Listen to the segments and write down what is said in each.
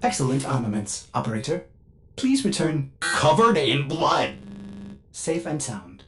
Excellent armaments, Operator. Please return Covered in blood. safe and sound.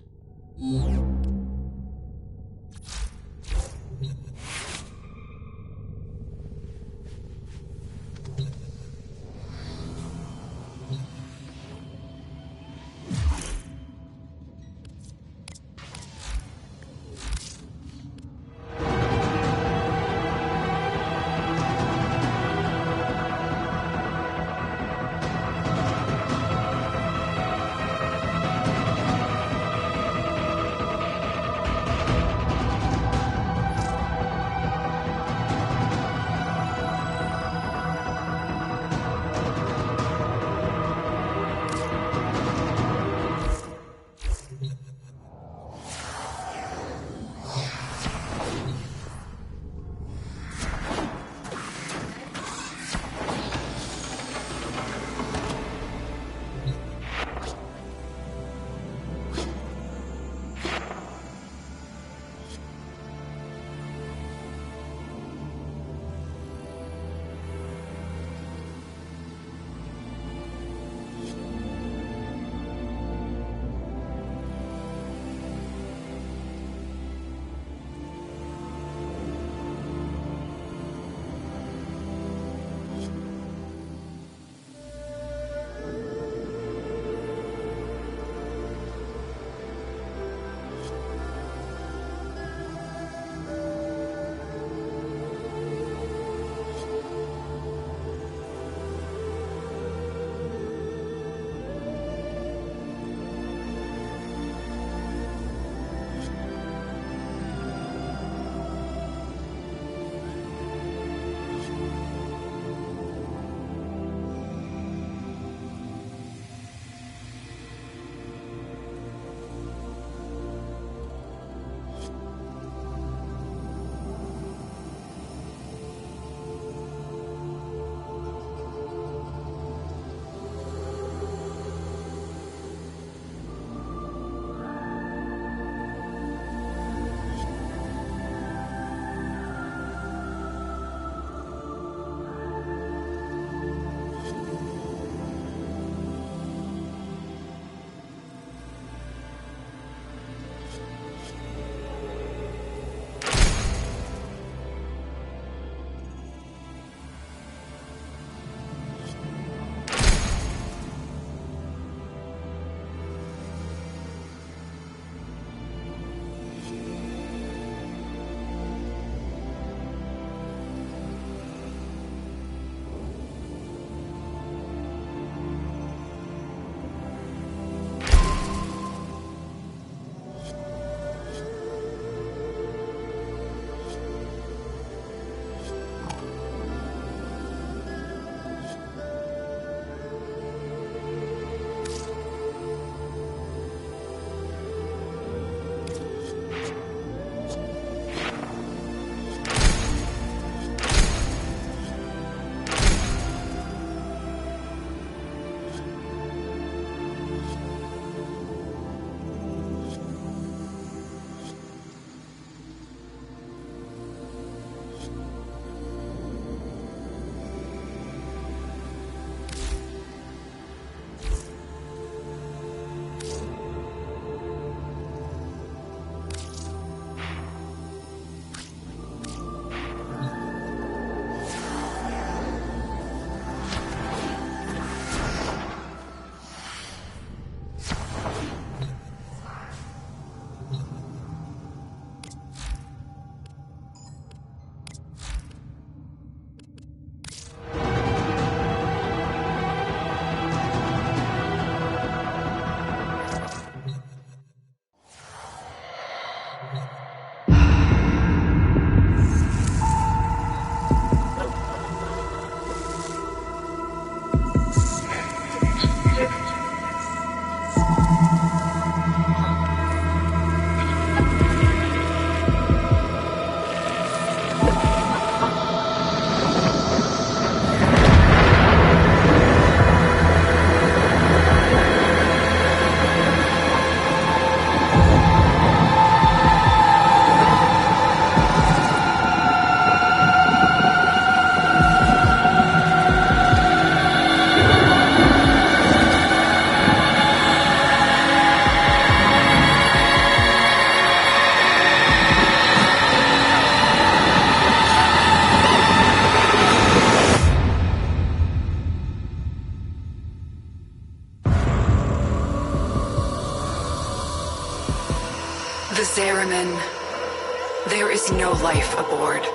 Zariman, there is no life aboard.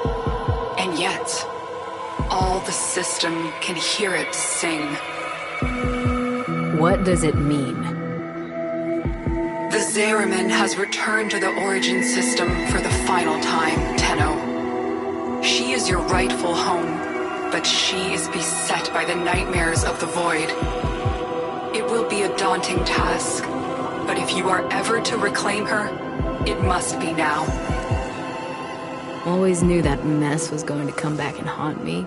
And yet, all the system can hear it sing. What does it mean? The Zariman has returned to the origin system for the final time, Tenno. She is your rightful home, but she is beset by the nightmares of the void. It will be a daunting task, but if you are ever to reclaim her, it must be now. Always knew that mess was going to come back and haunt me.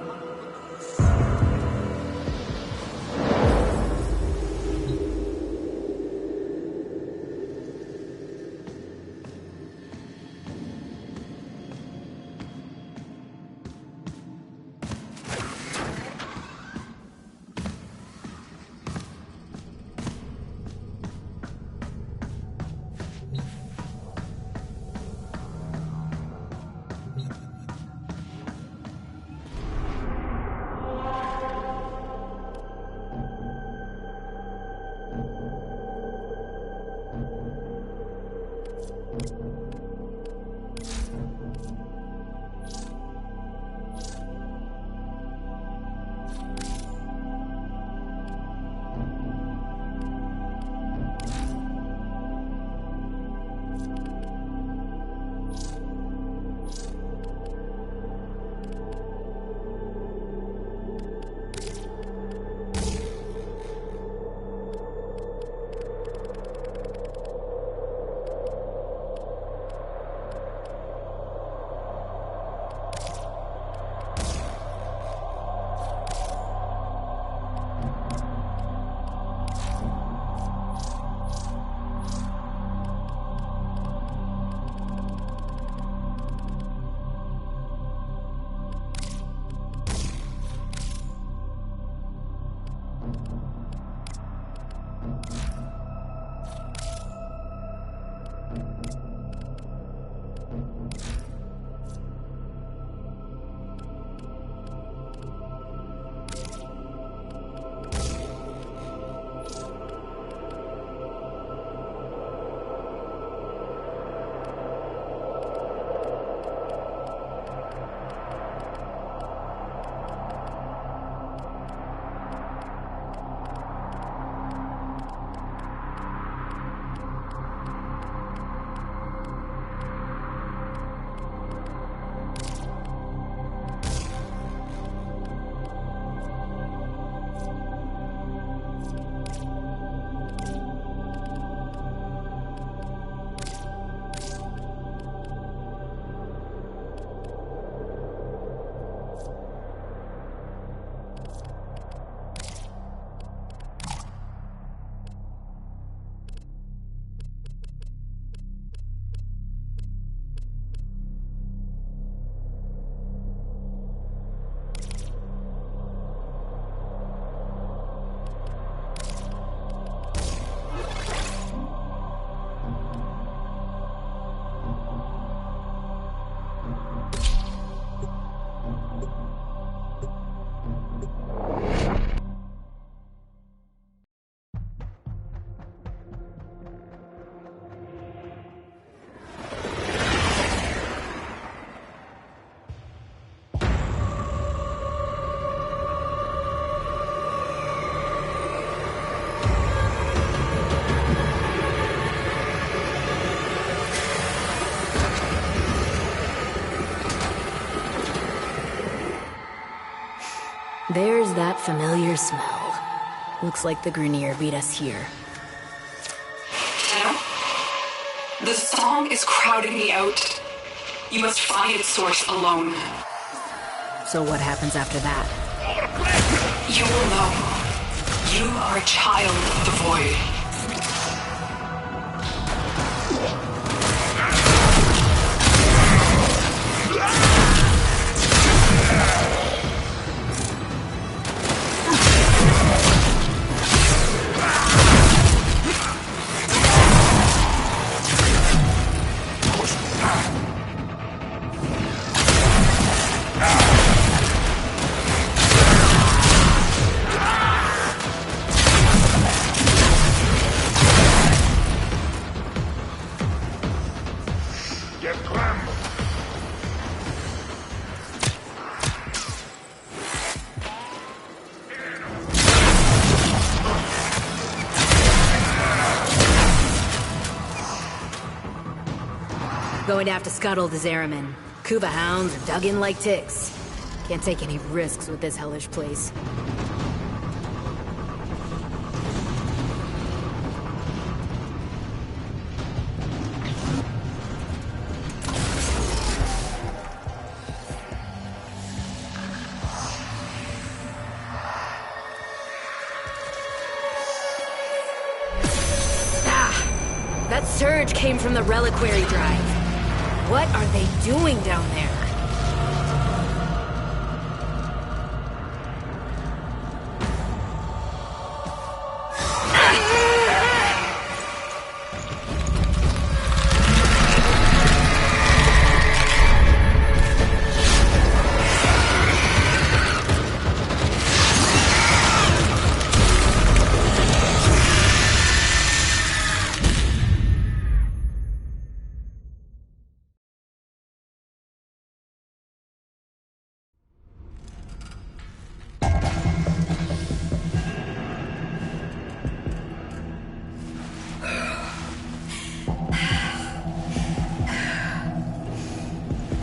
There's that familiar smell. Looks like the Grenier beat us here. Tenno? The song is crowding me out. You must find its source alone. So what happens after that? You will know. You are a child of the void. Going to have to scuttle the Zariman. Kuba hounds are dug in like ticks. Can't take any risks with this hellish place. That surge came from the reliquary drive. What are they doing down there?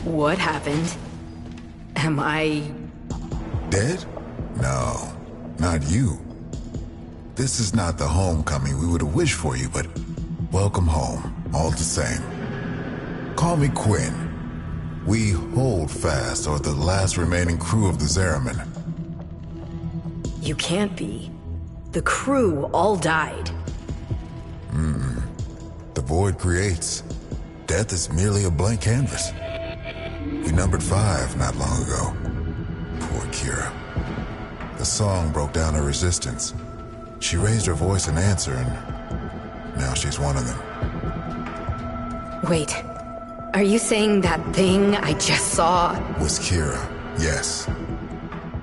What happened? Am I... Dead? No, not you. This is not the homecoming we would have wished for you, but welcome home, all the same. Call me Quinn. We hold fast are the last remaining crew of the Zariman. You can't be. The crew all died. The void creates. Death is merely a blank canvas. We numbered 5 not long ago. Poor Kira. The song broke down her resistance. She raised her voice in answer, and now she's one of them. Wait, are you saying that thing I just saw? Was Kira, yes.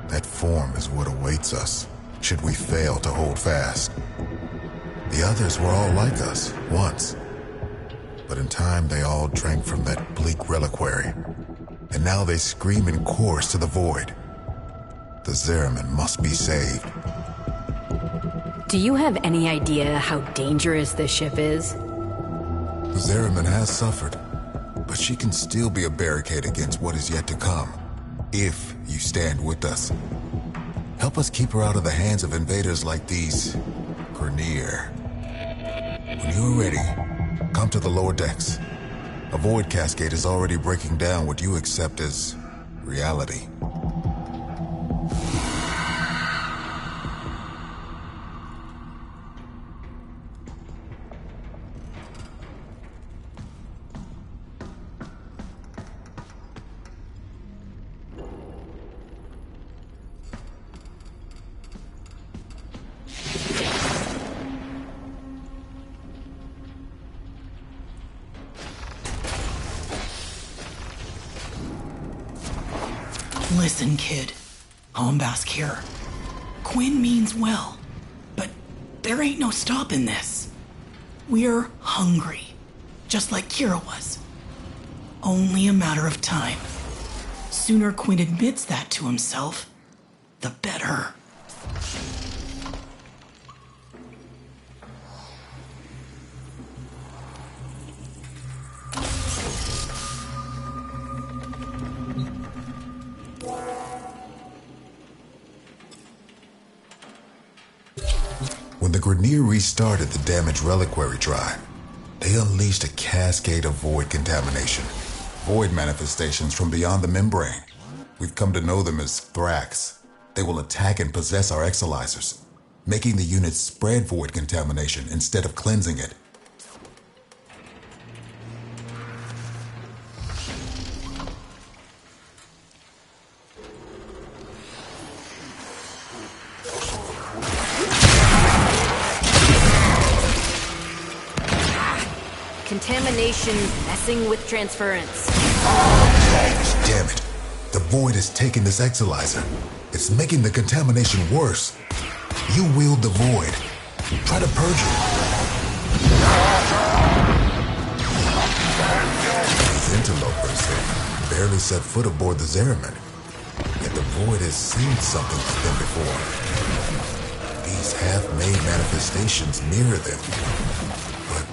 That form is what awaits us, should we fail to hold fast. The others were all like us, once. But in time, they all drank from that bleak reliquary. And now they scream in chorus to the void. The Zariman must be saved. Do you have any idea how dangerous this ship is? The Zariman has suffered, but she can still be a barricade against what is yet to come, if you stand with us. Help us keep her out of the hands of invaders like these Grineer. When you are ready, come to the lower decks. A void cascade is already breaking down what you accept as reality. Listen, kid. Ombask here. Quinn means well, but there ain't no stopping this. We're hungry, just like Kira was. Only a matter of time. Sooner Quinn admits that to himself, the better. When the Grineer restarted the damaged reliquary drive, they unleashed a cascade of void contamination. Void manifestations from beyond the membrane. We've come to know them as Thrax. They will attack and possess our exolizers, making the unit spread void contamination instead of cleansing it. Contamination messing with transference. Damn it. The void has taken this exolizer. It's making the contamination worse. You wield the void. Try to purge it. These interlopers have barely set foot aboard the Zariman. Yet the void has seen something like them before. These half-made manifestations mirror them. But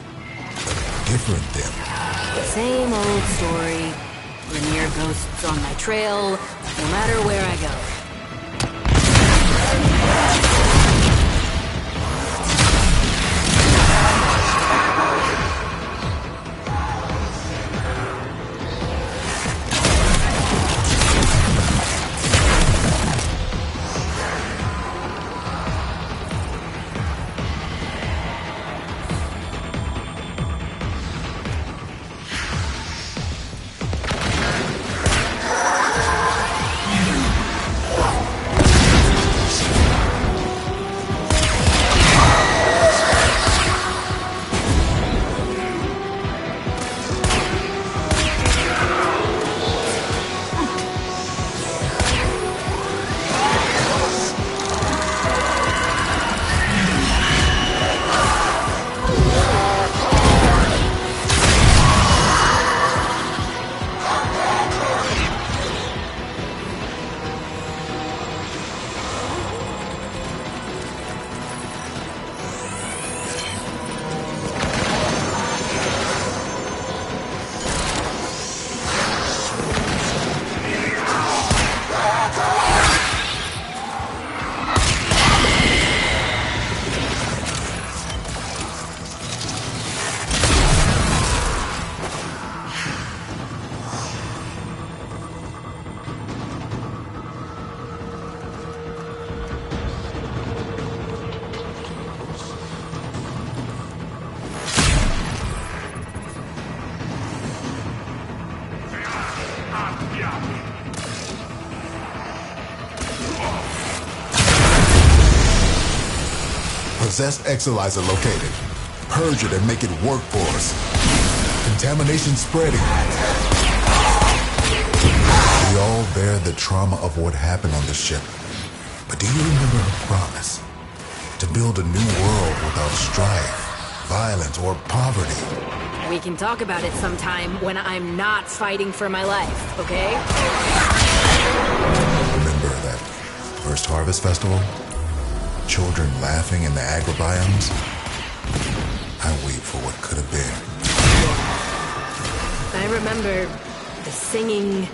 a different them. Same old story. Linear ghosts on my trail, no matter where I go. Possessed Exilizer located. Purge it and make it work for us. Contamination spreading. We all bear the trauma of what happened on the ship. But do you remember her promise? To build a new world without strife, violence, or poverty. We can talk about it sometime when I'm not fighting for my life, okay? Remember that first Harvest Festival? Children laughing in the agrobiomes? I weep for what could have been. I remember the singing,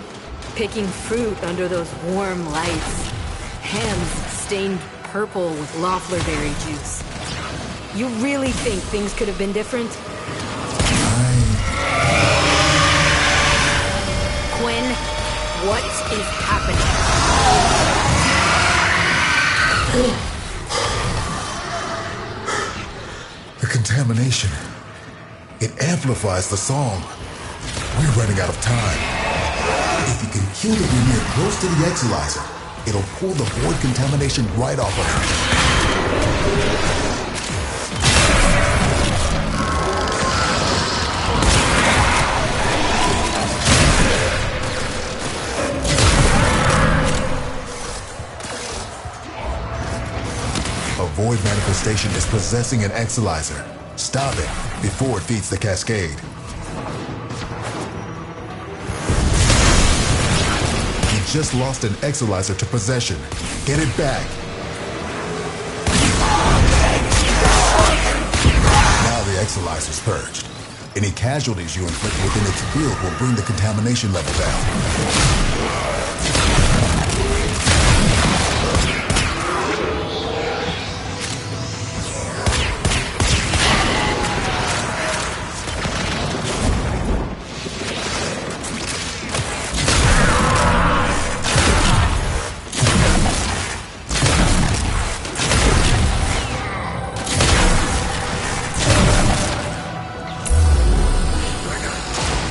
picking fruit under those warm lights. Hands stained purple with Loeffler berry juice. You really think things could have been different? Quinn, what is happening? The contamination. It amplifies the song. We're running out of time. If you can kill the Lumiere close to the Exilizer, it'll pull the void contamination right off of it. Void manifestation is possessing an Exilizer. Stop it before it feeds the cascade. You just lost an Exilizer to possession. Get it back. Now the Exilizer's purged. Any casualties you inflict within its field will bring the contamination level down.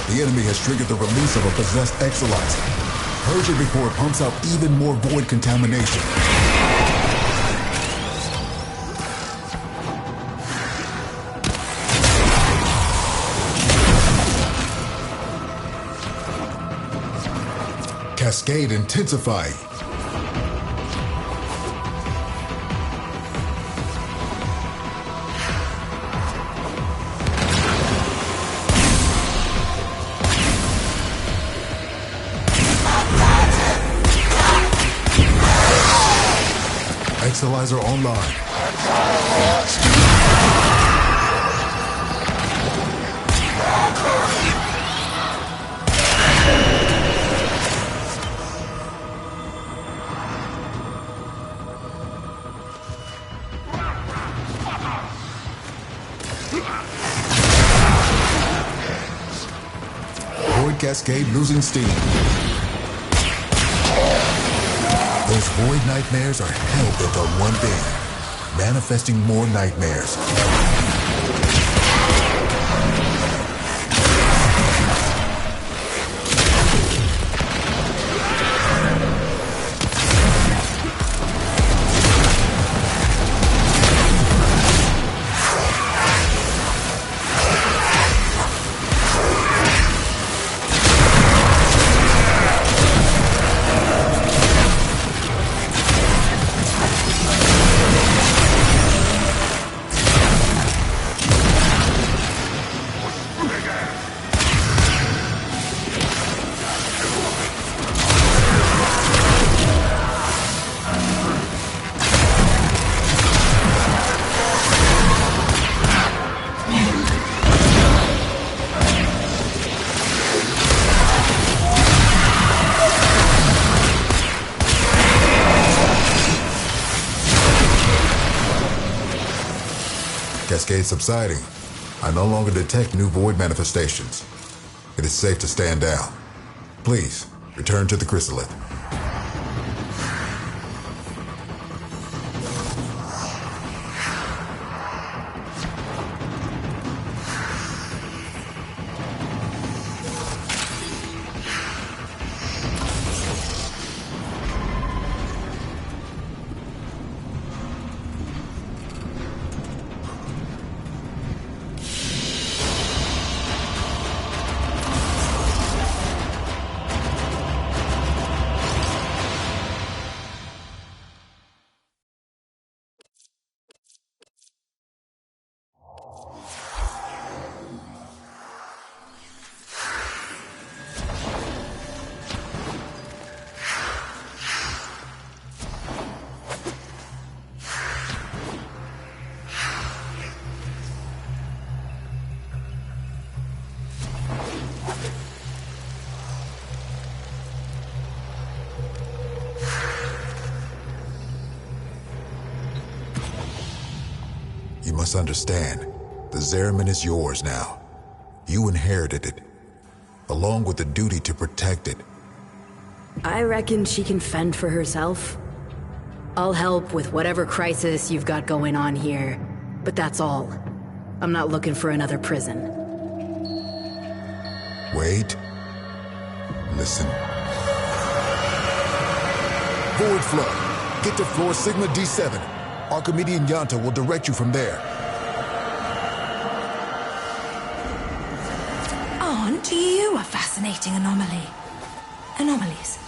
The enemy has triggered the release of a possessed Exilizer. Purge it before it pumps out even more void contamination. Cascade intensifying. Exilizer online. cascade losing steam. Those void nightmares are hell-bent on one thing: manifesting more nightmares. Cascade subsiding. I no longer detect new void manifestations. It is safe to stand down. Please, return to the chrysalid. You must understand, the Zariman is yours now. You inherited it, along with the duty to protect it. I reckon she can fend for herself. I'll help with whatever crisis you've got going on here, but that's all. I'm not looking for another prison. Wait. Listen. Void flow. Get to floor Sigma D7. Archimedean Yanta will direct you from there. Aren't you a fascinating anomaly? Anomalies.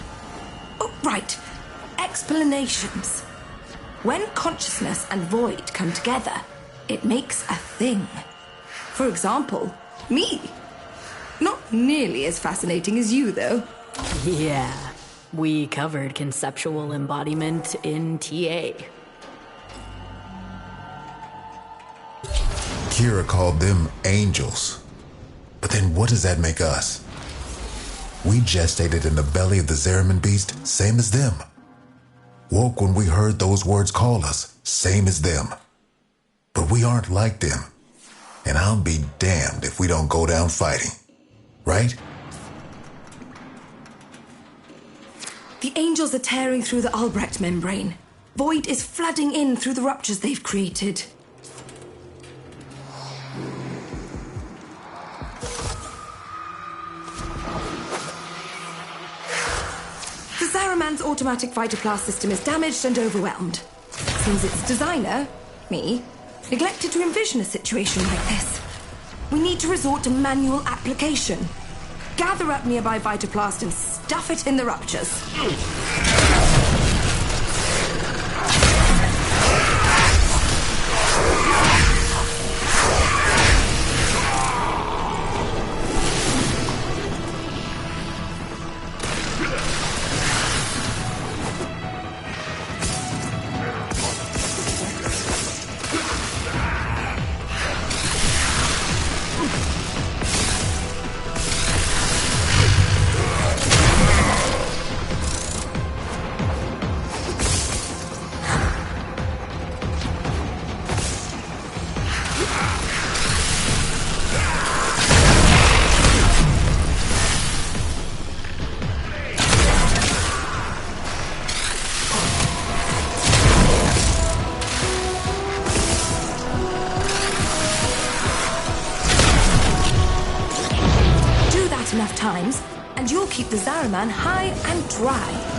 Oh, right. Explanations. When consciousness and void come together, it makes a thing. For example, me. Not nearly as fascinating as you, though. Yeah, we covered conceptual embodiment in TA. Kira called them angels. But then what does that make us? We gestated in the belly of the Zariman beast, same as them. Woke when we heard those words call us, same as them. But we aren't like them. And I'll be damned if we don't go down fighting. Right? The angels are tearing through the Albrecht membrane. Void is flooding in through the ruptures they've created. The Zariman's automatic phytoplast system is damaged and overwhelmed. Seems its designer, me, neglected to envision a situation like this. We need to resort to manual application. Gather up nearby phytoplast and stuff it in the ruptures. times, and you'll keep the Zariman high and dry.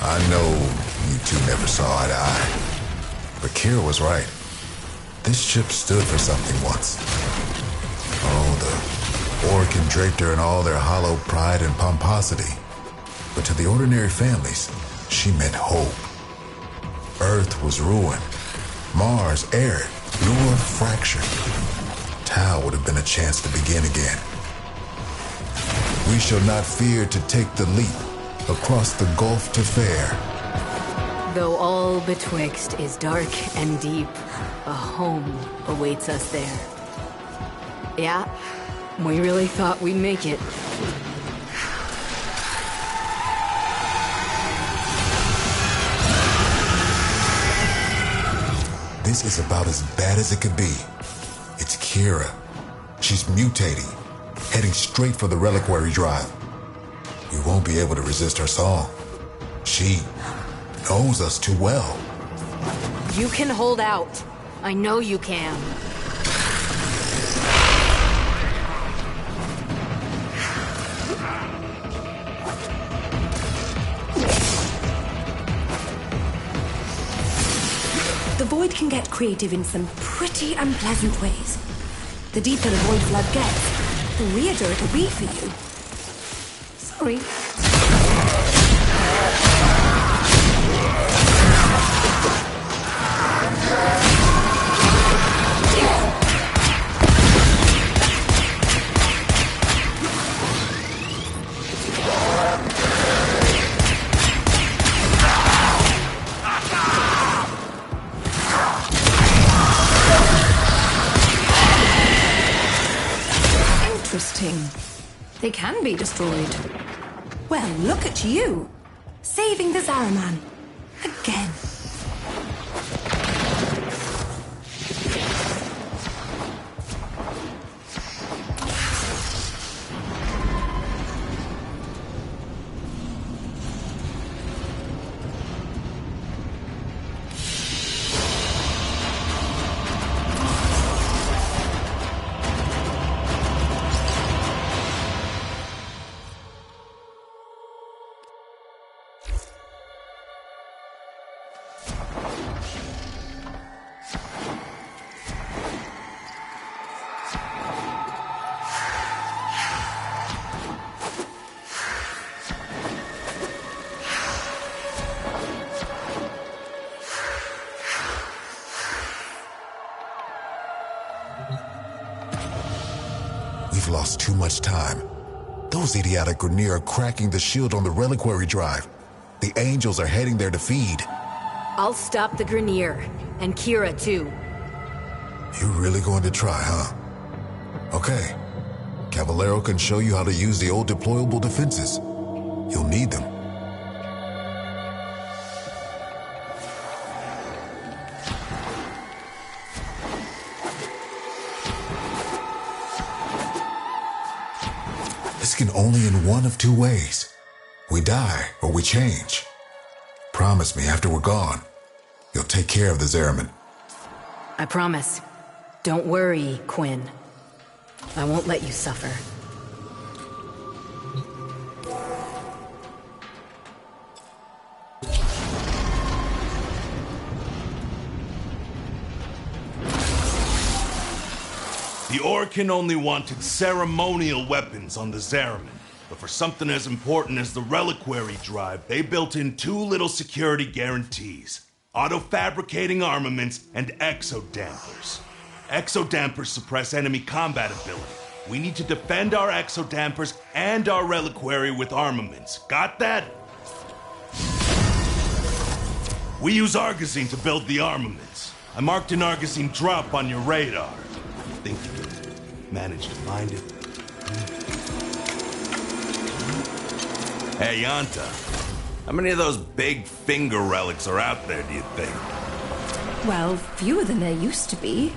I know you two never saw eye to eye, but Kira was right. This ship stood for something once. Oh, the Orc draped her in all their hollow pride and pomposity. But to the ordinary families, she meant hope. Earth was ruined. Mars arid, Lua fractured. Tau would have been a chance to begin again. We shall not fear to take the leap across the gulf to fair. Though all betwixt is dark and deep, a home awaits us there. Yeah, we really thought we'd make it. This is about as bad as it could be. It's Kira. She's mutating, heading straight for the reliquary drive. We won't be able to resist her song. She knows us too well. You can hold out. I know you can. The Void can get creative in some pretty unpleasant ways. The deeper the Void flood gets, the weirder it'll be for you. Sorry. Interesting. They can be destroyed. Well, look at you. Saving the Zariman. Again. We've lost too much time. Those idiotic Grineer are cracking the shield on the reliquary drive. The Angels are heading there to feed. I'll stop the Grineer, and Kira too. You're really going to try, huh? Okay. Caballero can show you how to use the old deployable defenses. You'll need them. This can only in one of two ways. We die or we change. Promise me after we're gone, you'll take care of the Zariman. I promise. Don't worry, Quinn. I won't let you suffer. The Orkin only wanted ceremonial weapons on the Zariman, but for something as important as the reliquary drive, they built in two little security guarantees: auto-fabricating armaments and exodampers. Exodampers suppress enemy combat ability, We need to defend our exodampers and our reliquary with armaments. Got that? We use Argosine to build the armaments. I marked an Argosine drop on your radar. Think you can manage to find it? Hey, Yanta. How many of those big finger relics are out there, do you think? Well, fewer than there used to be.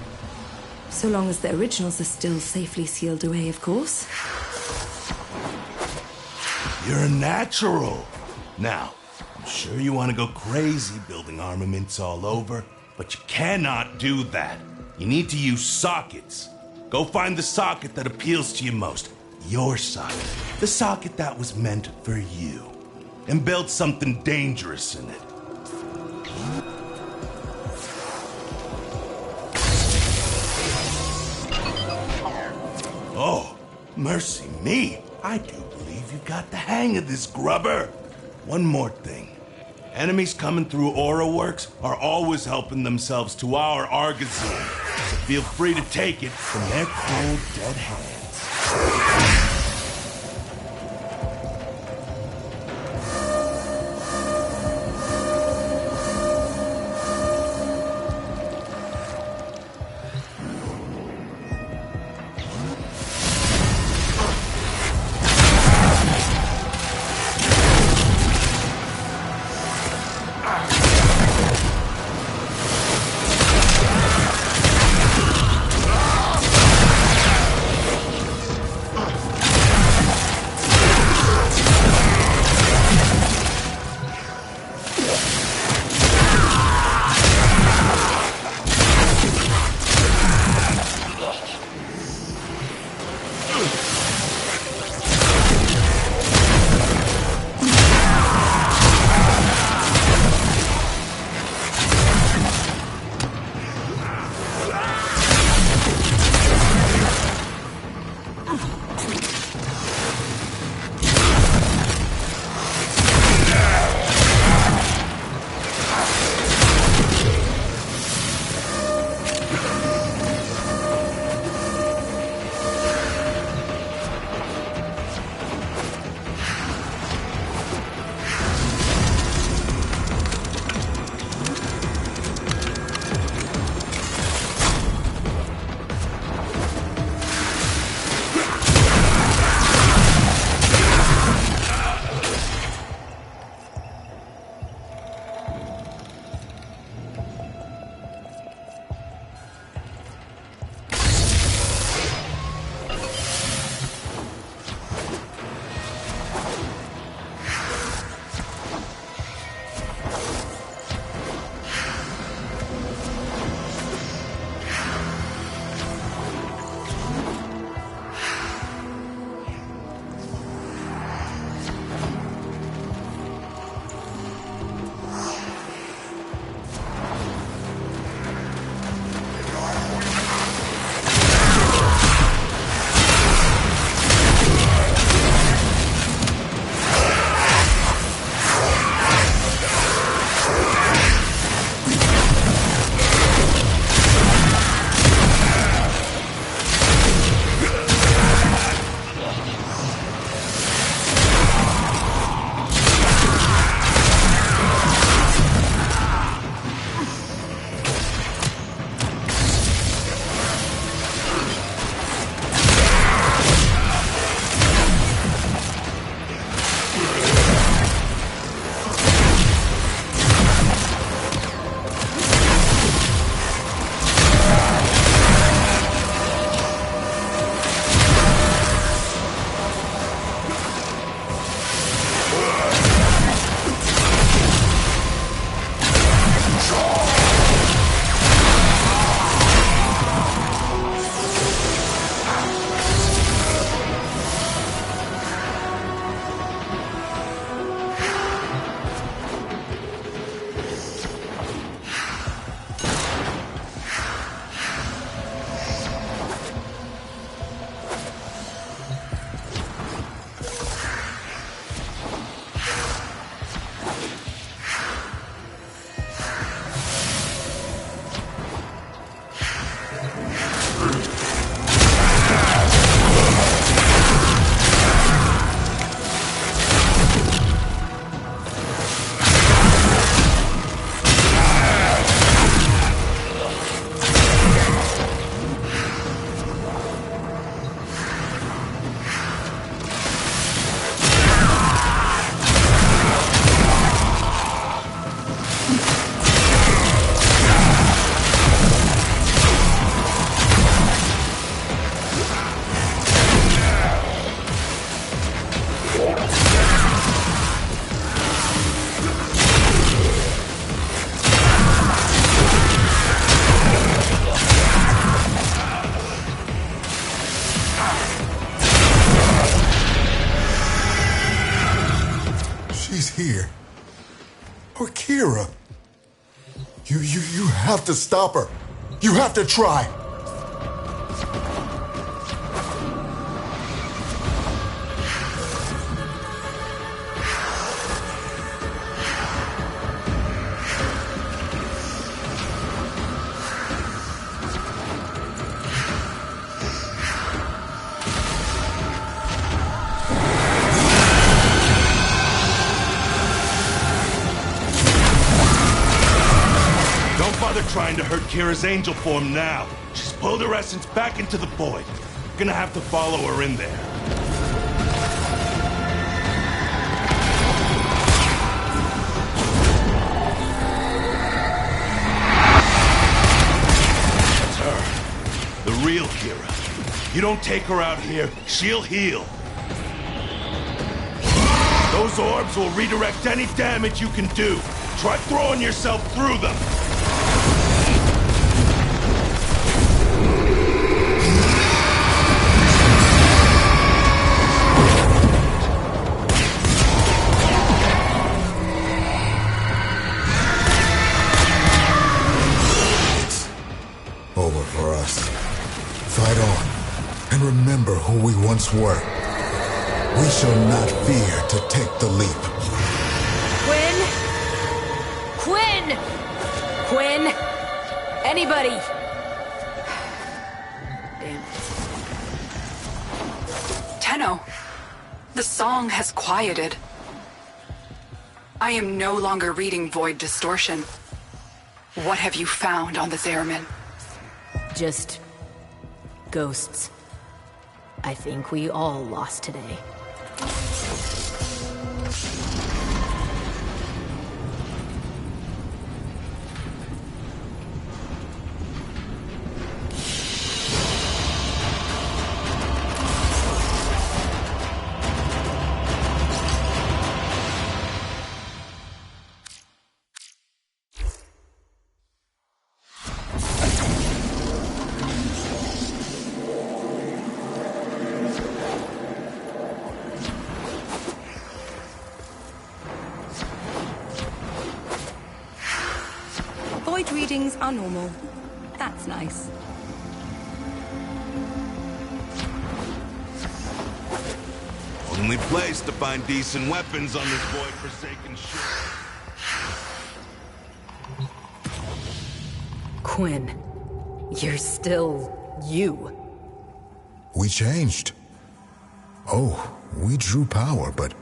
So long as the originals are still safely sealed away, of course. You're a natural. Now, I'm sure you want to go crazy building armaments all over, but you cannot do that. You need to use sockets. Go find the socket that appeals to you most. Your socket. The socket that was meant for you. And build something dangerous in it. Oh, mercy me. I do believe you got the hang of this, grubber. One more thing. Enemies coming through Aura Works are always helping themselves to our Argosine. So feel free to take it from their cold, dead hands. Or Kira. You have to stop her. You have to try. Trying to hurt Kira's angel form now. She's pulled her essence back into the void. Gonna have to follow her in there. That's her. The real Kira. You don't take her out here, she'll heal. Those orbs will redirect any damage you can do. Try throwing yourself through them. Over for us. Fight on, and remember who we once were. We shall not fear to take the leap. Quinn? Quinn! Quinn? Anybody! Damn it. Tenno, the song has quieted. I am no longer reading Void Distortion. What have you found on the Zariman? Just ghosts. I think we all lost today. Void readings are normal. That's nice. Only place to find decent weapons on this void-forsaken ship. Quinn, you're still you. We changed. Oh, we drew power, but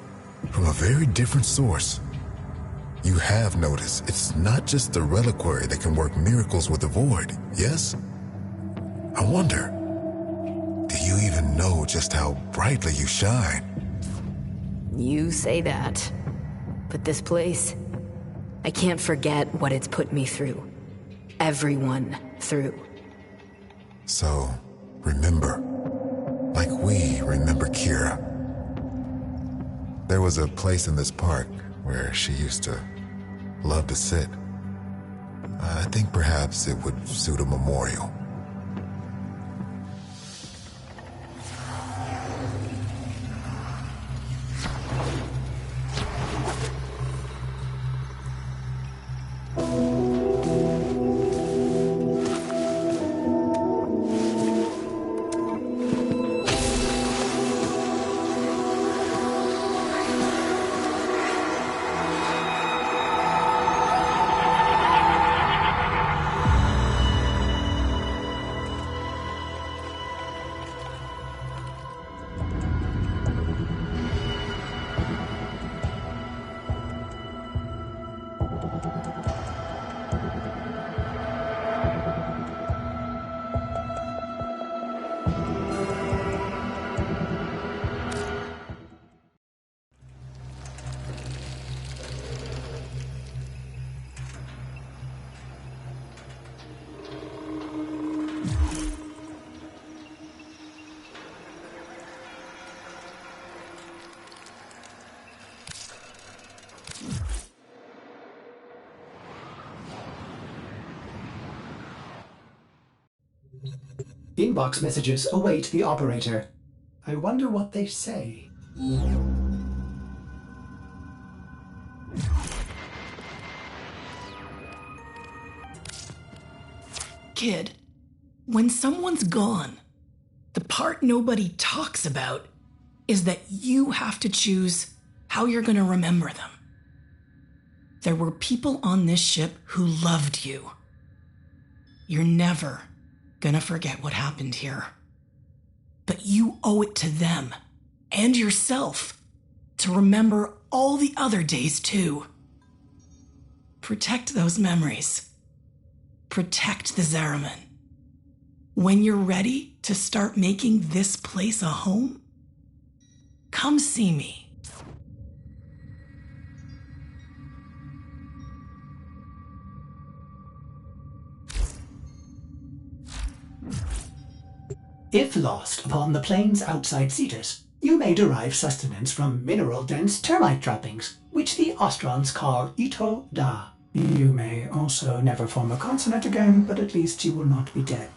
from a very different source. You have noticed it's not just the reliquary that can work miracles with the void, yes? I wonder, do you even know just how brightly you shine? You say that. But this place, I can't forget what it's put me through. Everyone through. So, remember, like we remember Kira. There was a place in this park where she used to love to sit. I think perhaps it would suit a memorial. Inbox messages await the operator. I wonder what they say. kid, when someone's gone, the part nobody talks about is that you have to choose how you're going to remember them. There were people on this ship who loved you. You're never going to forget what happened here. But you owe it to them and yourself to remember all the other days too. Protect those memories. Protect the Zariman. When you're ready to start making this place a home, come see me. If lost upon the plains outside Cetus, you may derive sustenance from mineral-dense termite droppings, which the Ostrons call Ito Da. You may also never form a consonant again, but at least you will not be dead.